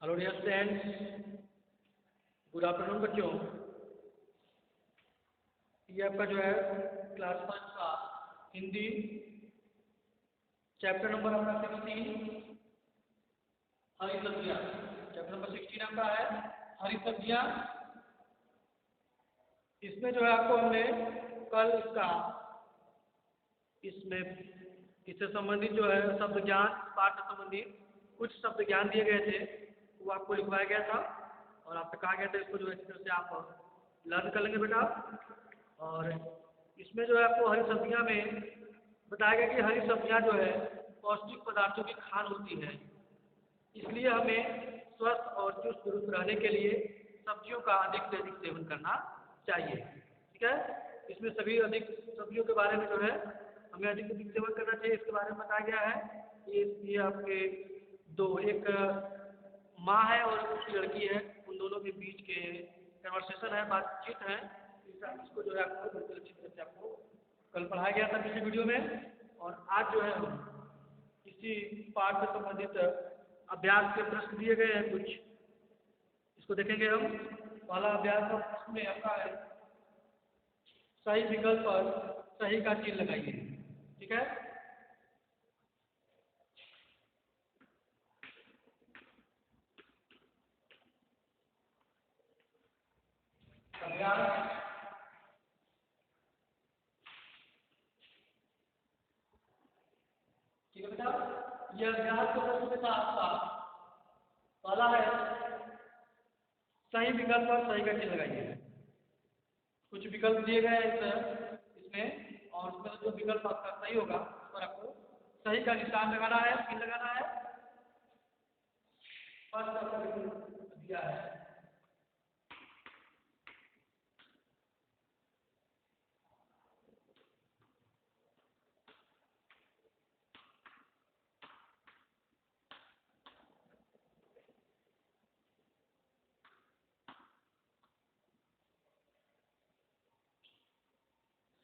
Hello dear students, good afternoon बच्चों। ये आपका जो है क्लास 5 का हिंदी चैप्टर नंबर आपका 16 हरी सब्जियाँ। चैप्टर नंबर 16 आपका है हरी सब्जियाँ। इसमें जो है आपको हमने कल इसमें इससे संबंधित जो है शब्द ज्ञान पाठ से संबंधित कुछ शब्द ज्ञान दिए गए थे, वो आपको लिखवाया गया था और आपसे कहा गया था इसको जो है इस तरह से आप लर्न कर लेंगे बेटा। और इसमें जो है आपको हरी सब्जियां में बताया गया कि हरी सब्जियां जो है पौष्टिक पदार्थों की खान होती है, इसलिए हमें स्वस्थ और चुस्त दुरुस्त रहने के लिए सब्जियों का अधिक से अधिक सेवन करना चाहिए। ठीक है, इसमें सभी अधिक सब्जियों के बारे में जो है हमें अधिक से अधिक सेवन करना चाहिए, इसके बारे में बताया गया है। ये आपके दो, एक माँ है और उसकी लड़की है, उन दोनों के बीच के कन्वर्सेशन है, बातचीत है। इसको जो है आपको बिल्कुल अच्छी तरह से आपको कल पढ़ाया गया था पिछले वीडियो में। और आज जो है हम इसी पाठ से संबंधित अभ्यास के प्रश्न दिए गए हैं कुछ, इसको देखेंगे हम। पहला अभ्यास और प्रश्न में आपका है सही विकल्प पर सही का चिन्ह लगाइए। ठीक है, अभ्यास ठीक है बेटा। ये अभ्यास के प्रश्न में था आपका पहला है सही विकल्प पर सही का चिन्ह लगाइए। कुछ विकल्प दिए गए हैं इसमें, और उसमें जो विकल्प आपका सही होगा उस पर आपको सही का निशान लगाना है, चिन्ह लगाना है। फर्स्ट आपका विकल्प दिया है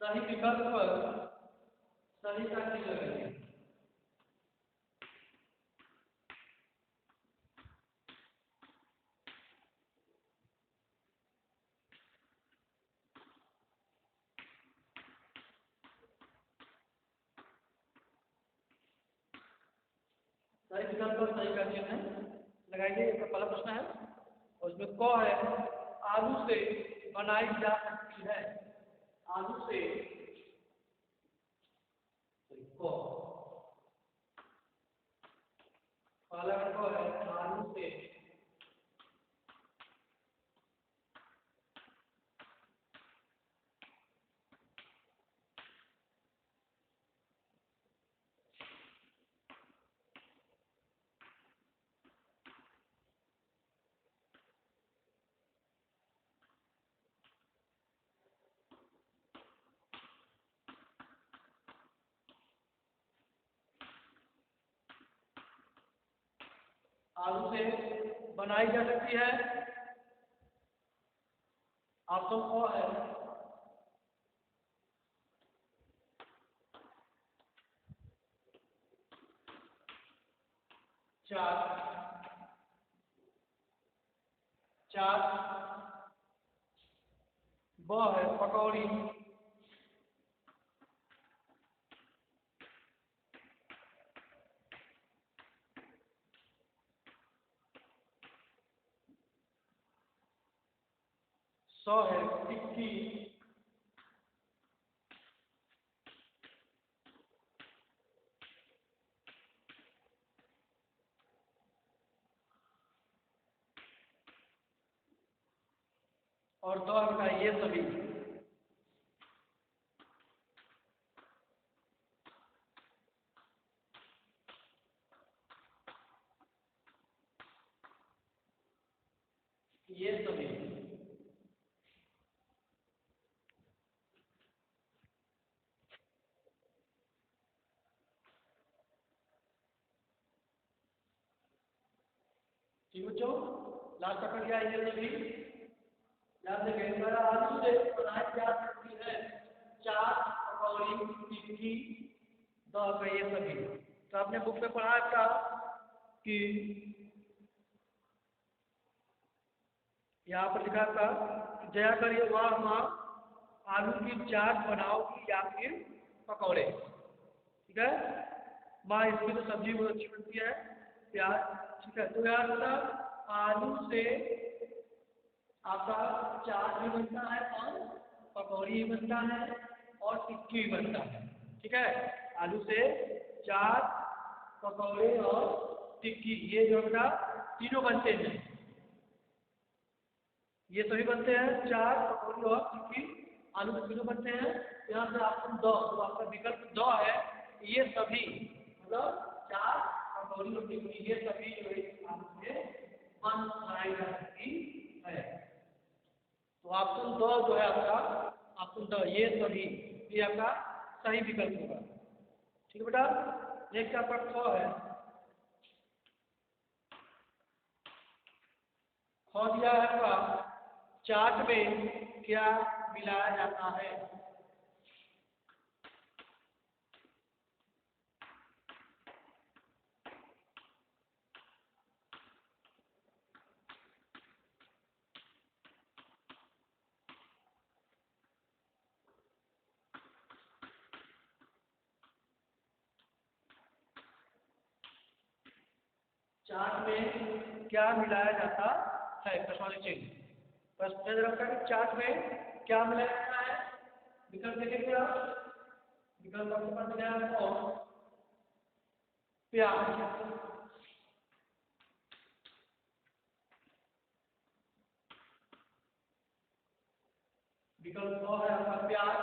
सही विकल्प पर सही का चिन्ह लगाइए। सही विकल्प पर सही का चिन्ह लगाइए, ये पहला प्रश्न है। और उसमें क है आलू से बनाई जा सकती है। आलू से क पहला क है आलू से आलू से बनाई जा सकती है। ऑप्शन क है चाट। चाट ब है पकौड़ी। स है टिक्की। और द का ये सभी। ये सभी ठीक बच्चों, लास्ट तक गया ये सभी। याद रखें, आलू से बनाई जा सकती है चाट, पकौड़ी, टिक्की, द का ये सभी। तो आपने बुक में पढ़ा था कि यहाँ पर लिखा था जया करिए वाह माँ आलू की चाट बनाओगी या फिर पकौड़े। ठीक है, माँ इसकी तो सब्जी बहुत अच्छी बनती है, प्याज। ठीक है, तो यार सर आलू से आपका चाट भी बनता है और पकौड़ी भी बनता है और टिक्की भी बनता है। ठीक है, आलू से चाट, पकौड़े और टिक्की, ये जो है तीनों बनते हैं, ये सभी बनते हैं, चाट, पकौड़ी और टिक्की आलू से तीनों बनते हैं। यहाँ से आपको दो, तो आपका विकल्प दो है, ये सभी मतलब चाट, पकौड़ी और टिक्की ये सभी जो है आलू से बनाई जा सकती है। तो ऑप्शन दो जो है आपका, ऑप्शन दो ये सभी, ये आपका सही विकल्प होगा। ठीक है बेटा, नेक्स्ट आपका ख है। ख दिया है आपका चाट में क्या मिलाया जाता है। चाट में क्या मिलाया जाता है, प्रश्न चिन्ह। प्रश्न रखा कि चाट में क्या मिलाया जाता है, विकल्प देखेंगे आप। विकल्प आपके पास मिला है और प्याज, विकल्प ब है आपका प्याज,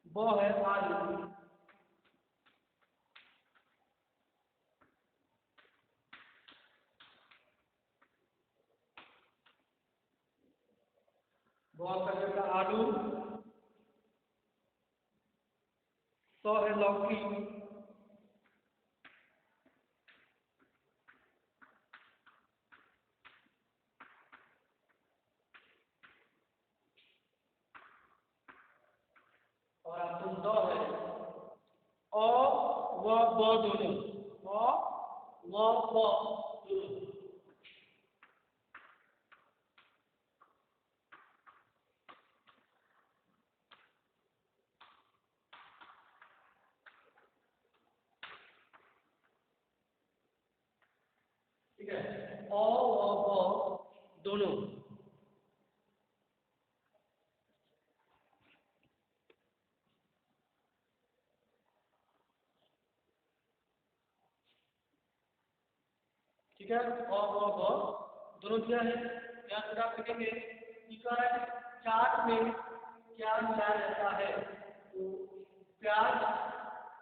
ब है आलू, ब आपका जगह आलू, तो है लौकी, और ऑप्शन दो है अ व ब दोनों, अ व ब दोनों। ठीक है, अ व ब दोनों। ठीक है, अ व ब दोनों दिया है। यहाँ से आप लिखेंगे कि चाट में क्या मिलाया जाता है, तो प्याज,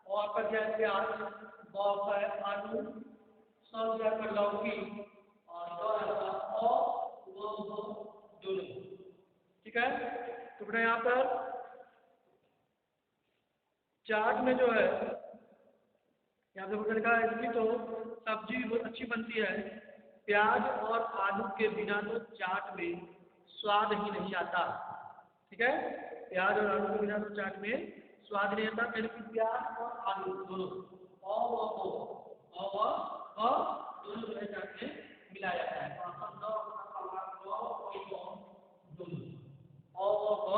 और पर क्या है प्याज, ब है आलू, सब जाकर लौकी, और दो है अ व ब दोनों। ठीक है, तो बेटा यहाँ पर चाट में जो है यहाँ पे होटल का इसकी तो सब्जी बहुत अच्छी बनती है, प्याज और आलू के बिना तो चाट में स्वाद ही नहीं आता। ठीक है, प्याज और आलू के बिना तो चाट में स्वाद नहीं आता, क्योंकि प्याज और आलू दोनों अ व ब दोनों जो है चाट में मिलाया जाता है। तो ऑप्शन दो दोनों, अ व ब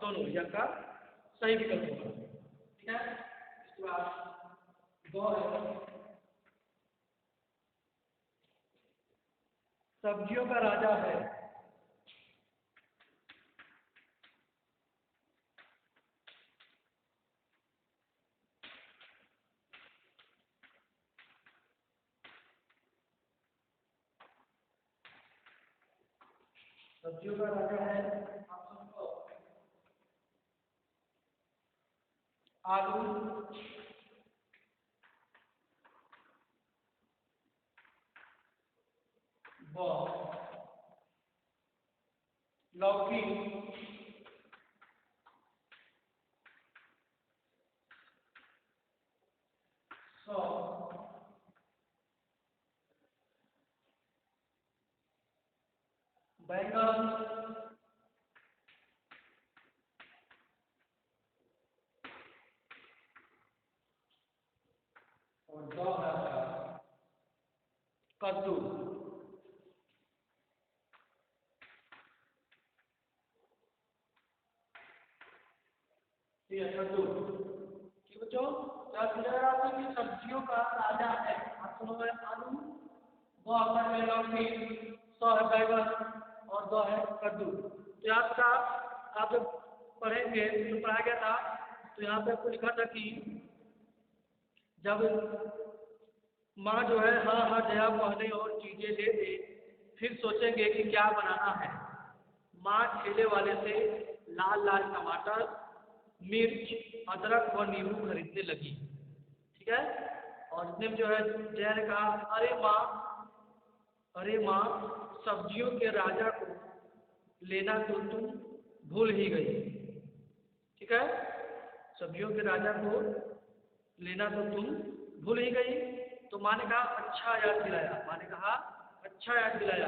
दोनों यह का सही विकल्प होगा। ठीक है, इसके बाद दो है सब्जियों का राजा है। सब्जियों का राजा है, ऑप्शन को आलू, ब लौकी, स बैंगन, और द है कद्दू। कद्दू। ठीक बच्चों, क्या क्लियर आपको कि सब्जियों का राजा है ऑप्शन है आलू, वो आपका है लौकी, 100 है बैगन और 2 है कद्दू। तो आपका आप जब पढ़ेंगे तो पढ़ाया गया था, तो यहाँ पे आपको लिखा था कि जब माँ जो है हाँ हाँ जया पहने और चीजें दे दे, फिर सोचेंगे कि क्या बनाना है। माँ ठेले वाले से लाल लाल टमाटर, मिर्च, अदरक व नींबू खरीदने लगी। ठीक है, और इतने में जो है जया ने कहा, अरे माँ सब्जियों के राजा को लेना तो तुम भूल ही गई। ठीक है, सब्जियों के राजा को लेना तो तुम भूल ही गई। तो माँ ने कहा अच्छा याद दिलाया, माँ ने कहा अच्छा याद दिलाया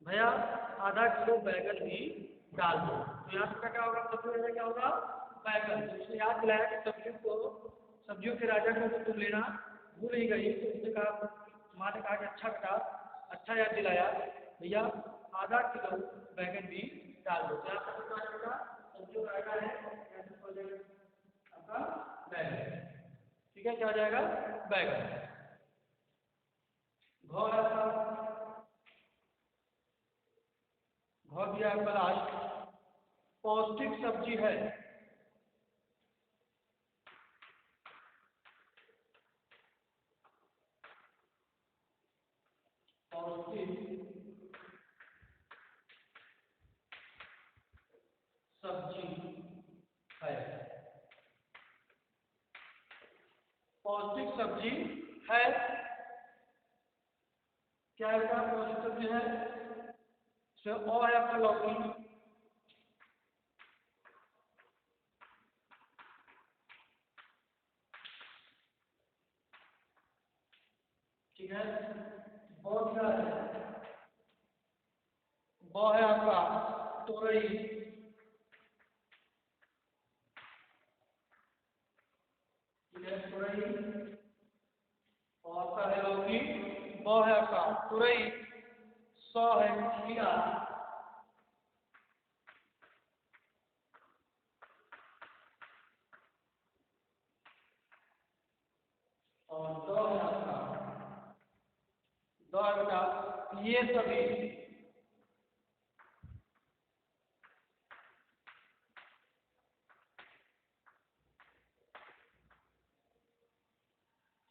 भैया, आधा किलो बैगन भी डाल दो। तो यहाँ पे क्या होगा, सबसे पहले क्या होगा बैगन। तो उसने याद दिलाया कि सब्जियों के राजा को तो तुम लेना भूल ही गई। तो उसने कहा, माँ ने कहा कि अच्छा बेटा, अच्छा याद दिलाया भैया, आधा किलो बैगन भी डाल दो। यहाँ पर क्या होगा, सब्जियों का राजा है आपका बैगन। ठीक है, क्या हो जाएगा बैगन। घ दिया आपका लास्ट, पौष्टिक सब्जी है। पौष्टिक सब्जी है, पौष्टिक सब्जी है। क्या है, पौष्टिक सब्जी है। और है आपका लौकी। ठीक है, बहुत है, वो है आपका तोरई। ठीक है, तोरई और आपका है लौकी, वो है आपका तुरई। 100 है खीरा और 2 है आपका 2 है बेटा ये सभी।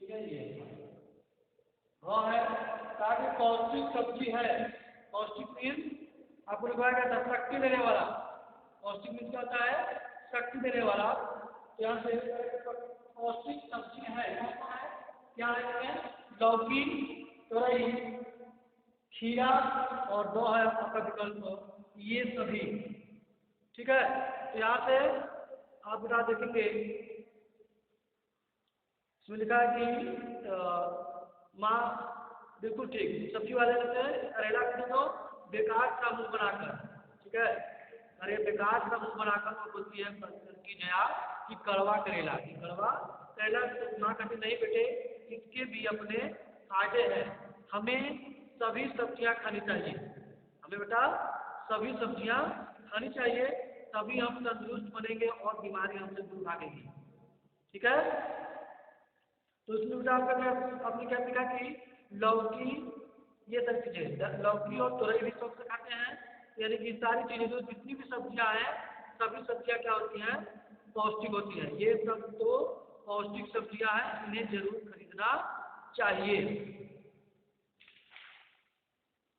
ठीक है, ये हाँ है, ताकि पौष्टिक सब्जी है। पौष्टिक मीन्स आपको लिखवाया गया था शक्ति देने वाला। पौष्टिक मीन्स क्या होता है, शक्ति देने वाला। तो यहाँ से पौष्टिक सब्जी है, कौन कौन है, क्या है, लौकी, तुरई, खीरा और 2 है आपका विकल्प ये सभी। ठीक है, तो यहाँ से आप बेटा देखेंगे, इसमें लिखा है कि माँ बिल्कुल ठीक, सब्जी वाले से करेला खरीदो बेकार का मुंह बनाकर। ठीक है, अरे बेकार का मुंह बनाकर वो बोलती है की जया कि कड़वा करेला, कि कड़वा करेला। माँ कहती नहीं बेटे, इसके भी अपने फायदे हैं, हमें सभी सब्जियां खानी चाहिए। हमें बेटा सभी सब्जियां खानी चाहिए, तभी हम तंदुरुस्त बनेंगे और बीमारी हमसे दूर भागेगी। ठीक है, तो उसमें बेटा आपने क्या सीखा कि लौकी, ये सब चीजें लौकी और तुरई भी शौक से खाते हैं। यानी कि सारी चीजें जो जितनी भी सब्जियां हैं, सभी सब्जियां क्या होती हैं, पौष्टिक होती हैं। ये सब तो पौष्टिक सब्जियां हैं, इन्हें जरूर खरीदना चाहिए।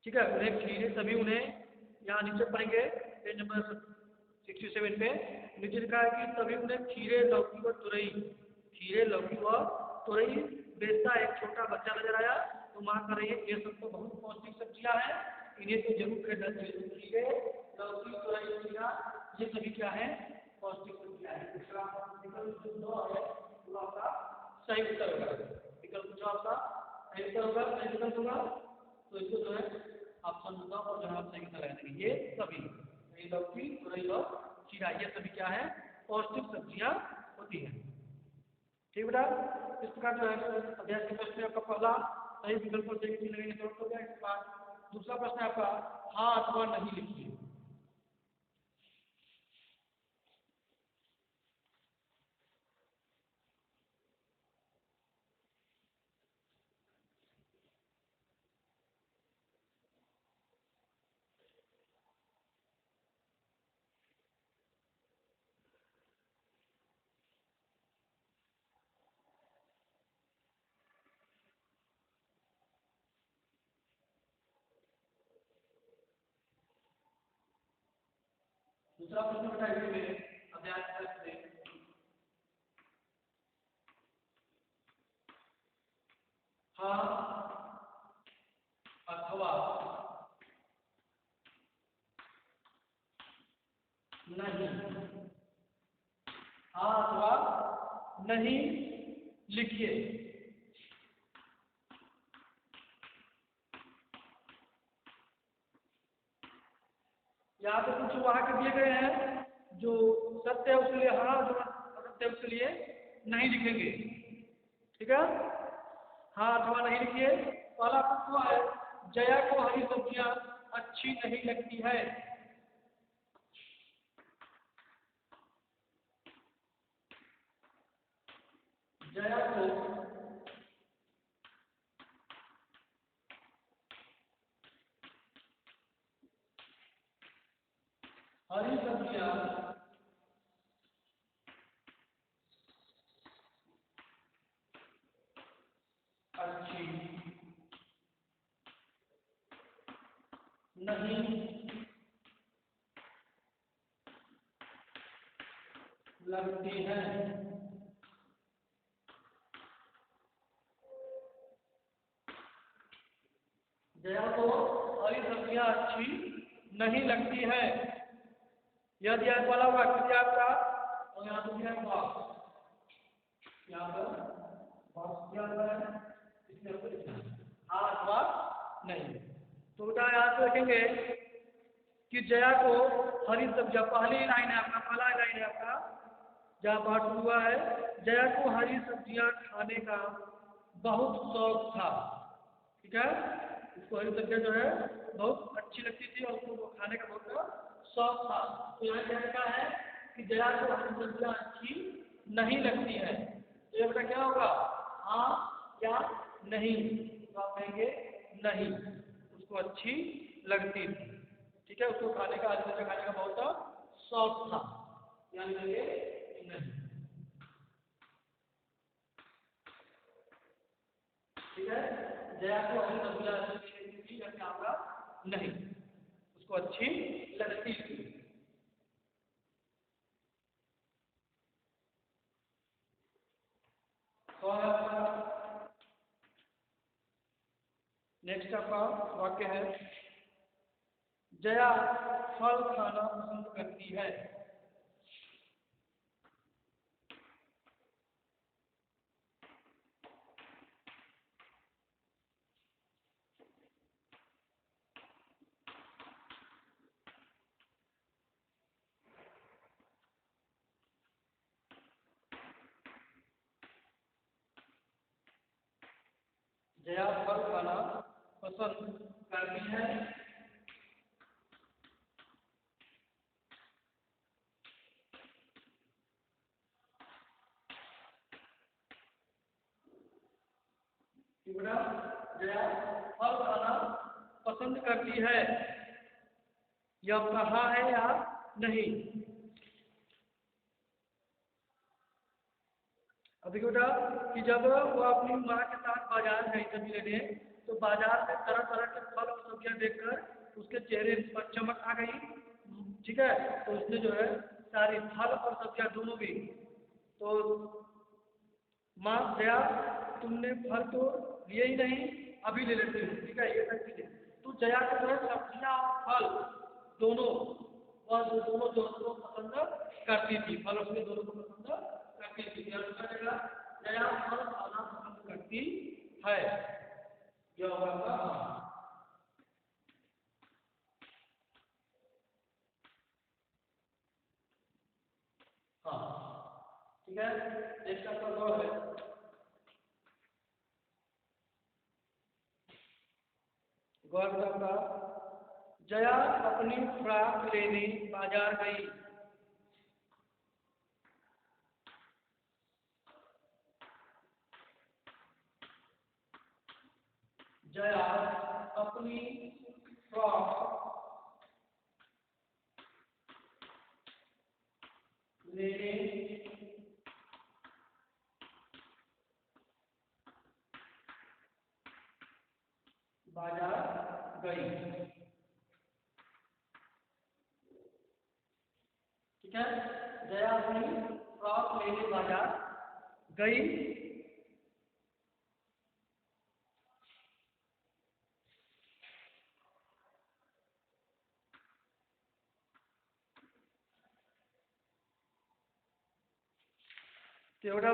ठीक है, उन्हें खीरे सभी उन्हें यहाँ नीचे पढ़ेंगे पेज नंबर 67 पे नीचे लिखा है कि सभी उन्हें खीरे, लौकी व तुरई, खीरे, लौकी व तुरई बेचता एक छोटा बच्चा नजर आया। तो माँ कर रही है ये सब तो बहुत पौष्टिक सब्जियां हैं, इन्हें तो जरूर खरीदना चाहिए। खीरे, लौकी, तुरई, खीरा ये सभी क्या है, पौष्टिक सब्जियां हैं। विकल्प जो 2 है वो आपका सही उत्तर होगा। विकल्प जो आपका सही उत्तर होगा, सही विकल्प होगा। तो इसको जो है ऑप्शन होगा और जहाँ सही उत्तर लगा देंगे। ये सभी लौकी, तुरई और खीरा ये सभी क्या है, पौष्टिक सब्जियां होती हैं। ठीक बेटा, इस प्रकार जो है अभ्यास के प्रश्न आपका पहला सही विकल्प को सही लगेंगे तो हो गया। इसके बाद दूसरा प्रश्न आपका हाँ अथवा नहीं लिखिए। दूसरा प्रश्न बेटा इसी में अध्याय 10 से हाँ अथवा नहीं, हाँ अथवा नहीं लिखिए। यहाँ पे कुछ वाक्य दिए गए हैं, जो सत्य है उसके लिए हाँ, जो असत्य है उसके लिए नहीं लिखेंगे। ठीक है, हाँ अथवा नहीं लिखिए। पहला प्रश्न है, जया को हरी सब्जियां अच्छी नहीं लगती है। जया को हरी सब्जियां अच्छी नहीं लगती है। जया को हरी सब्जियां अच्छी नहीं लगती है। यह दिया वाला वाक्य दिया आपका, और यहाँ पे दिया बॉक्स, यहाँ पर बॉक्स दिया हुआ है, इसमें आपको लिखना है हाँ अथवा नहीं। तो बेटा यहाँ पे देखेंगे कि जया को हरी सब्जियां, पहली लाइन है आपका, पहला लाइन है आपका जहाँ पाठ हुआ है, जया को हरी सब्जियां खाने का बहुत शौक था। ठीक है, उसको हरी सब्जियां जो है बहुत अच्छी लगती थी और उसको वो खाने का बहुत शौक था। तो यहाँ क्या लिखा है कि जया को हरी सब्जियां अच्छी नहीं लगती है। तो ये बेटा क्या होगा, हाँ या नहीं। तो आप कहेंगे नहीं, उसको अच्छी लगती थी। ठीक है, उसको खाने का, हरी सब्जियां खाने का बहुत शौक था। यानी नहीं। ठीक है, जया को हरी सब्जियां अच्छी लगती थी, या क्या होगा नहीं, उसको अच्छी लगती थी। तो आपका नेक्स्ट आपका वाक्य है, जया फल खाना पसंद करती है। जया फल खाना पसंद करती है। जया फल खाना पसंद करती है, यह कहा है या नहीं। अभी बेटा कि जब वो अपनी माँ के साथ बाजार गई सब्जी लेने, तो बाजार में तरह तरह के फल और सब्जियां देखकर उसके चेहरे पर चमक आ गई। ठीक है, तो उसने जो है सारी फल और सब्जियां दोनों भी, तो माँ दया तुमने फल तो लिए ही नहीं, अभी ले लेती हूँ। ठीक है, ये सब चीजें तो जया को जो है सब्जियां और फल दोनों, वह दोनों जो पसंद करती थी, फल उसमें दोनों को पसंद करती थी। जया फल खाना पसंद करती है, यह होगा हाँ। ठीक है, नेक्स्ट आपका गौर है, गौर का जया अपनी फ्रॉक लेने बाजार गई। जया अपनी फ्रॉक लेने बाजार गई। ठीक है। जया अपनी फ्रॉक लेने बाजार गई। तो बेटा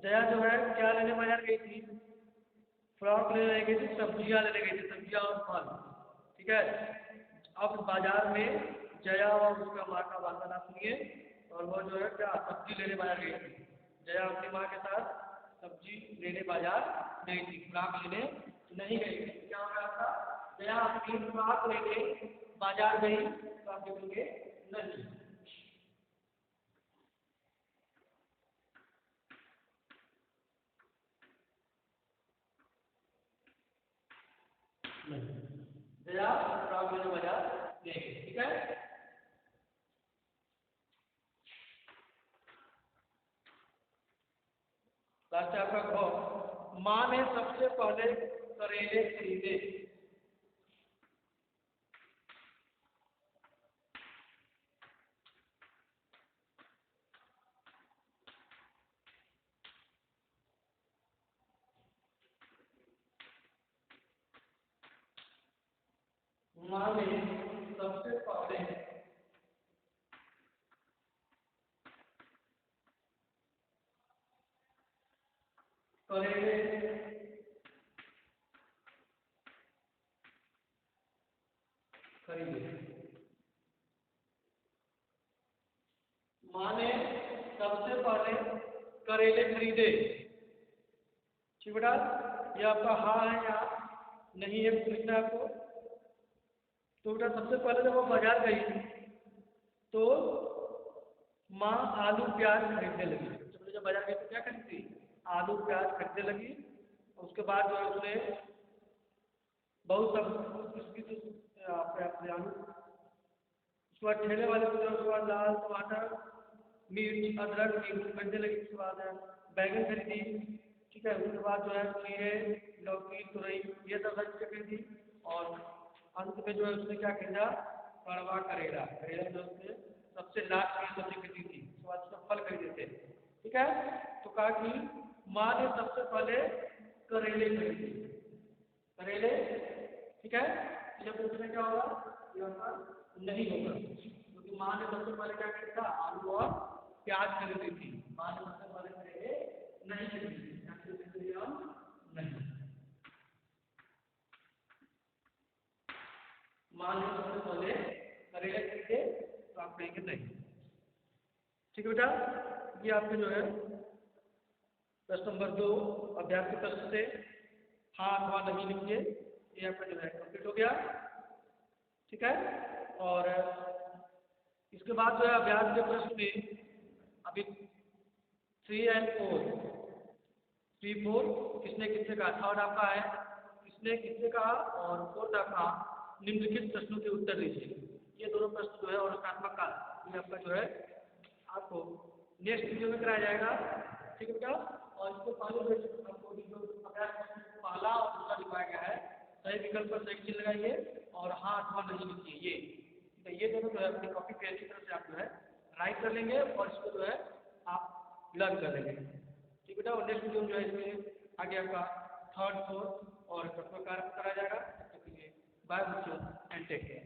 जया जो है क्या लेने बाजार गई थी? फ्रॉक लेने गई थी, सब्जियां लेने गई थी, सब्जियां और फल। ठीक है। अब बाजार में जया और उसका माँ का वार्तालाप सुनिए। और वो जो है क्या सब्जी लेने बाजार गई थी। जया अपनी माँ के साथ सब्जी लेने बाजार गई थी, फ्रॉक लेने नहीं गई थी। क्या हो रहा था? जया अपनी फ्रॉक लेने बाजार गई, फ्रॉक लेने नहीं। जया फ्रॉक लेने बाजार गई। ठीक है। लास्ट आपका घ, माँ ने सबसे पहले करेले खरीदे। माँ ने सबसे पहले करेले खरीदे। माँ ने सबसे पहले करेले खरीदे। ठीक बेटा, ये आपका हाँ है या नहीं है पूछना आपको। तो बेटा सबसे पहले जब वो बाजार गई तो माँ आलू प्याज खरीदने लगी। तो जब बाजार गई तो क्या खरीदती? आलू प्याज खरीदने लगी। उसके बाद जो है उसने बहुत सब इसकी आपके अपने आलू, उसके बाद ठेले वाले को जो उसके बाद लाल टमाटर मिर्च अदरक नींबू खरीदने लगी। उसके बाद बैगन खरीदी। ठीक है। उसके बाद जो है खीरे लौकी तुरई ये सब चीजें खरीदी। और अंत में जो है उसने क्या खरीदा? कड़वा करेला। करेला जो उसने सबसे लास्ट की सब्जी खरीदी थी। उसके बाद उसने फल खरीदे थे। ठीक है। तो कहा कि माँ ने सबसे पहले करेले खरीदे। करेले। ठीक है। जब पूछने क्या होगा? ये आपका नहीं होगा, क्योंकि माँ ने सबसे पहले क्या खरीदा? आलू और प्याज खरीदी थी। माँ ने सबसे पहले करेले नहीं खरीदी थी। क्या खरीदी थी? हम नहीं। माँ ने सबसे पहले करेले खरीदे तो आप कहेंगे नहीं। ठीक है बेटा, ये आपके जो है प्रश्न नंबर 2 अभ्यास के प्रश्न से हाँ अथवा नहीं लिखिए। ये आपका जो है कंप्लीट हो गया। ठीक है। और इसके बाद जो है अभ्यास के प्रश्न में अभी 3 और 4, 3, 4 किसने किसने कहा? थर्ड आपका है किसने किसने कहा, और फोर्थ आपका निम्नलिखित प्रश्नों के उत्तर दीजिए। ये दोनों प्रश्न जो है और रचनात्मक का ये आपका जो है आपको नेक्स्ट वीडियो में कराया जाएगा। ठीक है बेटा। और इसको पहले आपको जो अभ्यास पहला और दूसरा दिखाया गया है सही विकल्प पर सही चिन्ह लगाइए और हाँ अथवा नहीं लिखिए। ये ठीक है। ये दोनों जो है अपनी कॉपी पे अच्छी तरह से आप जो है राइट कर लेंगे और इसको जो है आप लर्न कर लेंगे। ठीक बेटा। और नेक्स्ट वीडियो में जो है इसमें आगे आपका थर्ड फोर्थ और प्रश्न कार्य कराया जाएगा। तब तक के लिए बाय बच्चों एंड टेक केयर।